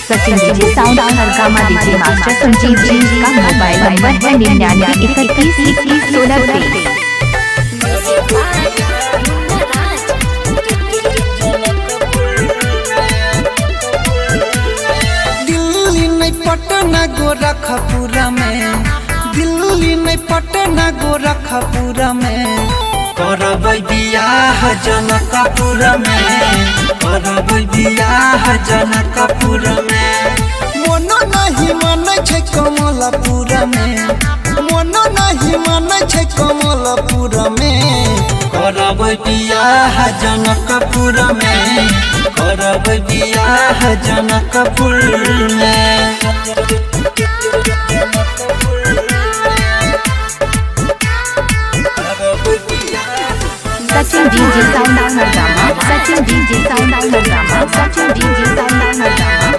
Sachin DJ sound Harkama DJ master Sanjeev ji का mobile number है 99312116। पटना गोरखपुरा में, दिल्ली नहीं पटना गोरखपुरा में करबै बियाह जनकपुर में, करबै बियाह जनकपुर में। मोनो नहीं मानै छै कमलपुर में, मोनो नहीं मानै छै कमलपुर में करबै बियाह जनकपुर में, करबै बियाह जनकपुर में। Sachin DJ sound Harkama, Sachin DJ sound Harkama, Sachin DJ sound Harkama.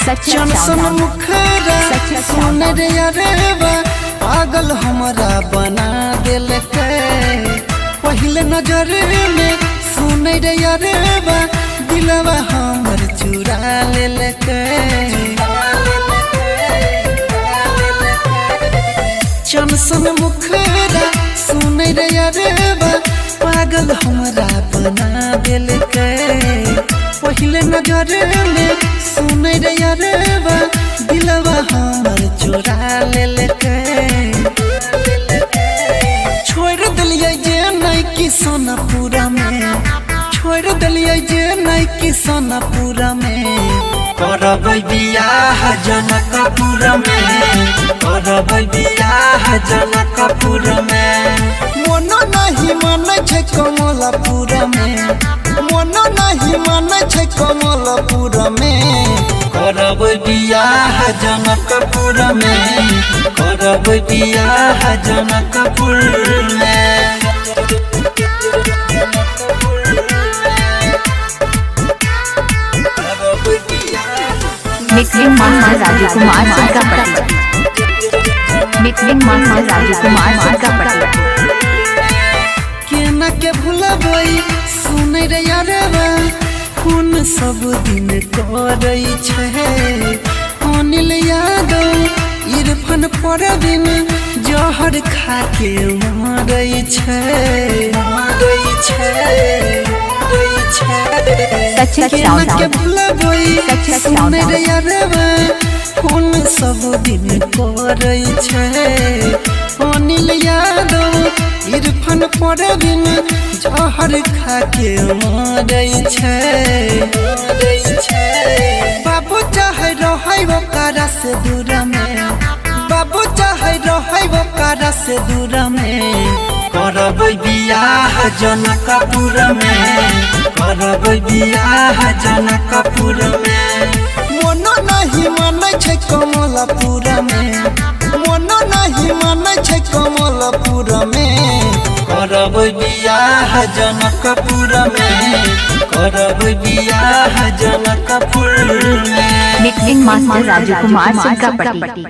Sachin सन मुखरा सुन रे अरेवा पागल हमरा बना देलकै, पहले नजर में सुन रे अरेवा दिलवा हमर चुरा लेलकै। चमसन मुखरा सुन रे अरेवा पागल हमरा बना देलकै, पहले नजर में सुन रे अरेवा दिलवा हमर चुरा लेलकै। छोड़ दिलियै जे नहीं कि सोनापुरा में, छोड़ दिलियै जे नहीं कि सोनापुरा में करबै बियाह जनकपुर में, करबै बियाह जनकपुर में। मोनो नहीं मानै छै कमलपुर में, मोनो नहीं मानै छै कमलपुर में करबै बियाह जनकपुर में, करबै बियाह जनकपुर में। Mixing master Raju Kumar Singapatti, mixing master Raju Kumar Singapatti. केना के भुलबै सुन रे अरेवा खून सब दिन करै छै, अनिल यादव इरफान परवीन जहर खा के मरै छै, मरै छै। केना के भुलबै सुन रे अरेवा खून सब दिन करै छै, अनिल यादव इरफान परवीन जहर खा के मरै छै। बाबू चाहे रहै ओकरा से दूर में, बाबू चाहे रहै ओकरा से दूर में करबै बियाह जनकपुर में, करबै बियाह जनकपुर में। मोनो नहीं मानै छै कमलपुर में, मोनो नहीं मानै छै कमलपुर में करबै बियाह जनकपुर में, करबै बियाह जनकपुर में। Mixing master Raju Kumar सिंगापट्टी।